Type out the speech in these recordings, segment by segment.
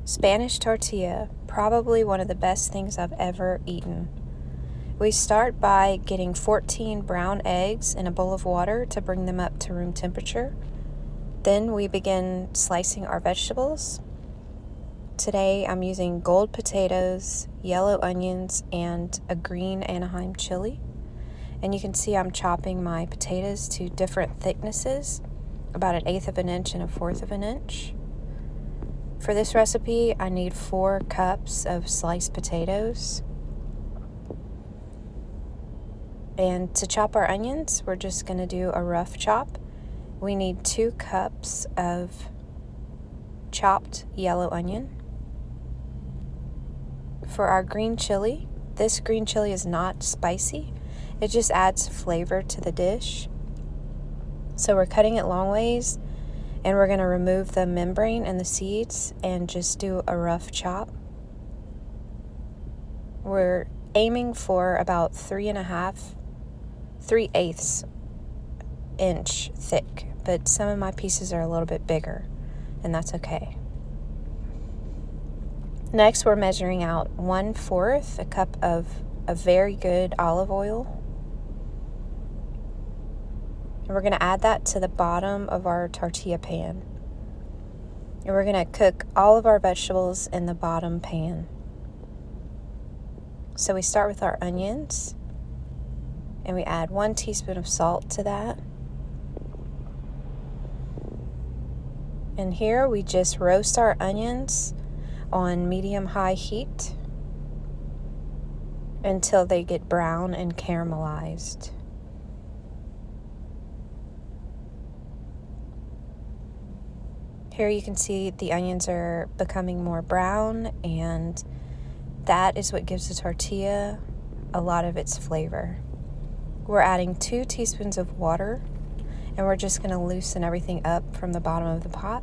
Spanish tortilla, probably one of the best things I've ever eaten. We start by getting 14 brown eggs in a bowl of water to bring them up to room temperature. Then we begin slicing our vegetables. Today I'm using gold potatoes, yellow onions, and a green Anaheim chili. And you can see I'm chopping my potatoes to different thicknesses, about 1/8 of an inch and 1/4 of an inch. For this recipe, I need 4 cups of sliced potatoes. And to chop our onions, we're just going to do a rough chop. We need 2 cups of chopped yellow onion. For our green chili, this green chili is not spicy. It just adds flavor to the dish. So we're cutting it long ways, and we're going to remove the membrane and the seeds and just do a rough chop. We're aiming for about 3/8 inch thick, but some of my pieces are a little bit bigger, and that's okay. Next, we're measuring out 1/4 a cup of a very good olive oil. And we're going to add that to the bottom of our tortilla pan. And we're going to cook all of our vegetables in the bottom pan. So we start with our onions, and we add 1 teaspoon of salt to that. And here we just roast our onions on medium-high heat until they get brown and caramelized. Here you can see the onions are becoming more brown, and that is what gives the tortilla a lot of its flavor. We're adding 2 teaspoons of water, and we're just going to loosen everything up from the bottom of the pot.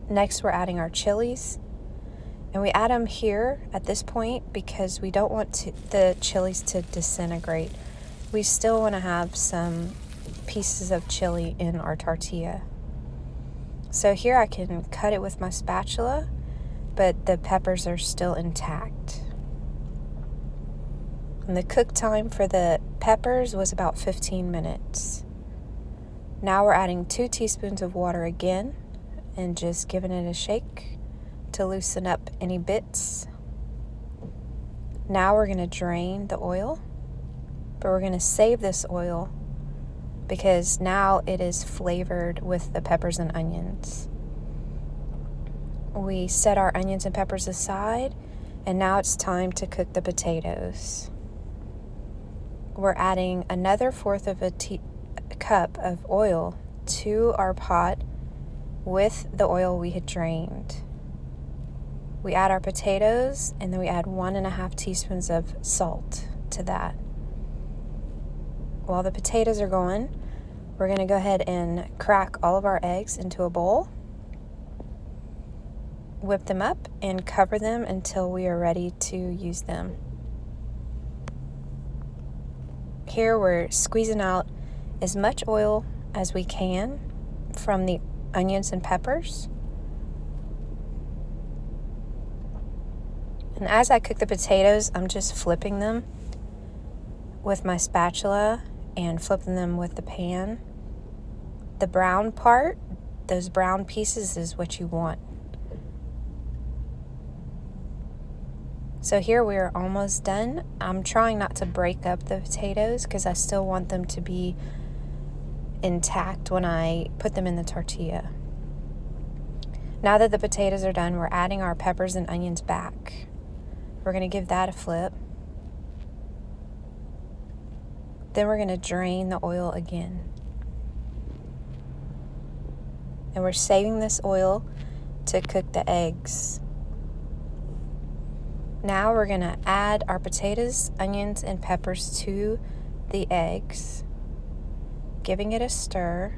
Next, we're adding our chilies, and we add them here at this point because we don't want the chilies to disintegrate. We still want to have some pieces of chili in our tortilla. So here I can cut it with my spatula, but the peppers are still intact. And the cook time for the peppers was about 15 minutes. Now we're adding 2 teaspoons of water again and just giving it a shake to loosen up any bits. Now we're going to drain the oil, but we're going to save this oil because now it is flavored with the peppers and onions. We set our onions and peppers aside, and now it's time to cook the potatoes. We're adding another 1/4 of a cup of oil to our pot with the oil we had drained. We add our potatoes, and then we add 1.5 teaspoons of salt to that. While the potatoes are going, we're going to go ahead and crack all of our eggs into a bowl, whip them up, and cover them until we are ready to use them. Here we're squeezing out as much oil as we can from the onions and peppers. And as I cook the potatoes, I'm just flipping them with my spatula and flipping them with the pan. The brown part, those brown pieces, is what you want. So here we are almost done. I'm trying not to break up the potatoes because I still want them to be intact when I put them in the tortilla. Now that the potatoes are done, we're adding our peppers and onions back. We're going to give that a flip. Then we're going to drain the oil again. And we're saving this oil to cook the eggs. Now we're going to add our potatoes, onions, and peppers to the eggs, giving it a stir.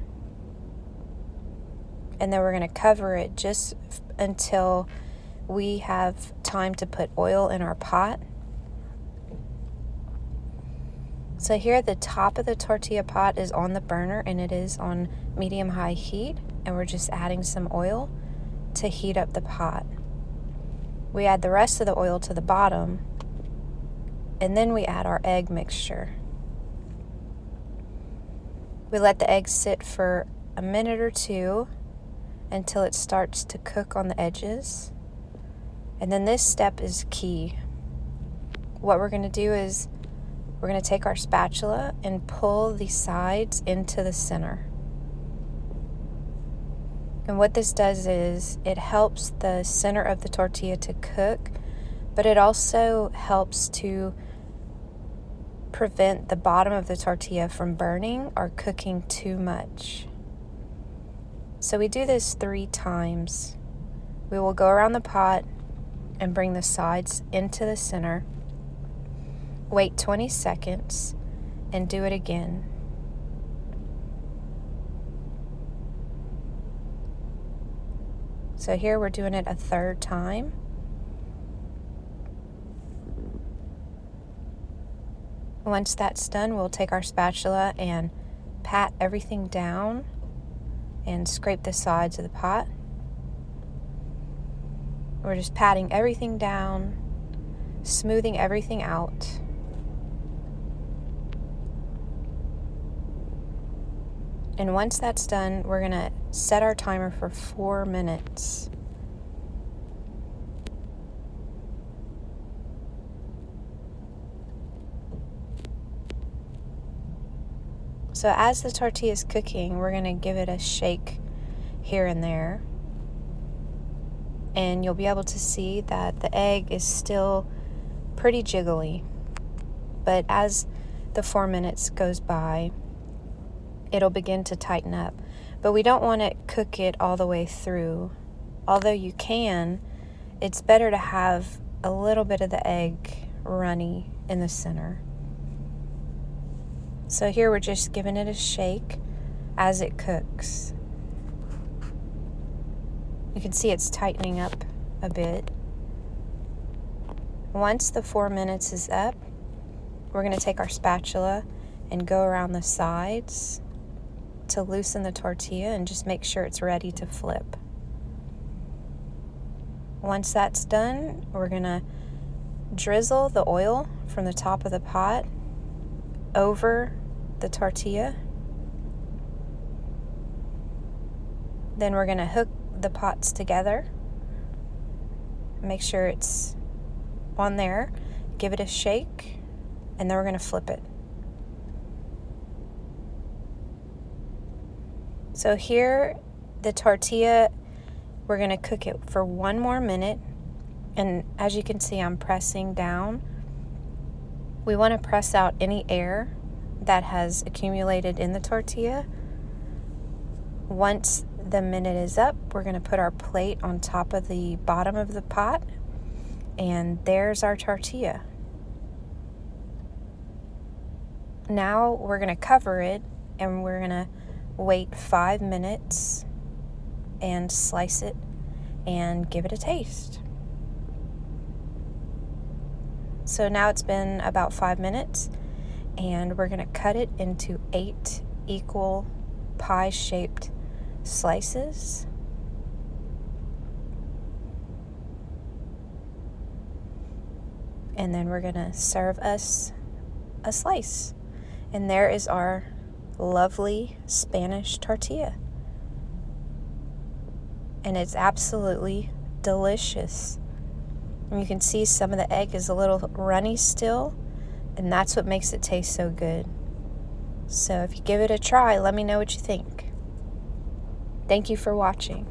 And then we're going to cover it just until we have time to put oil in our pot. So here the top of the tortilla pot is on the burner, and it is on medium-high heat, and we're just adding some oil. to heat up the pot. We add the rest of the oil to the bottom, and then we add our egg mixture. We let the egg sit for a minute or two until it starts to cook on the edges. And then this step is key. What we're going to do is we're going to take our spatula and pull the sides into the center. And what this does is it helps the center of the tortilla to cook, but it also helps to prevent the bottom of the tortilla from burning or cooking too much. So we do this 3 times. We will go around the pot and bring the sides into the center, wait 20 seconds, and do it again. So here we're doing it a 3rd time. Once that's done, we'll take our spatula and pat everything down and scrape the sides of the pot. We're just patting everything down, smoothing everything out. And once that's done, we're going to set our timer for 4 minutes. So as the tortilla is cooking, we're going to give it a shake here and there. And you'll be able to see that the egg is still pretty jiggly. But as the 4 minutes goes by, it'll begin to tighten up. But we don't want to cook it all the way through. Although you can, it's better to have a little bit of the egg runny in the center. So here we're just giving it a shake as it cooks. You can see it's tightening up a bit. Once the 4 minutes is up, we're going to take our spatula and go around the sides to loosen the tortilla and just make sure it's ready to flip. Once that's done, we're going to drizzle the oil from the top of the pot over the tortilla. Then we're going to hook the pots together. Make sure it's on there. Give it a shake, and then we're going to flip it. So here, the tortilla, we're going to cook it for 1 more minute. And as you can see, I'm pressing down. We want to press out any air that has accumulated in the tortilla. Once the minute is up, we're going to put our plate on top of the bottom of the pot. And there's our tortilla. Now we're going to cover it, and we're going to wait 5 minutes and slice it and give it a taste. So now it's been about 5 minutes, and we're going to cut it into 8 equal pie-shaped slices. And then we're going to serve us a slice. And there is our lovely Spanish tortilla. And it's absolutely delicious. And you can see some of the egg is a little runny still, and that's what makes it taste so good. So if you give it a try, let me know what you think. Thank you for watching.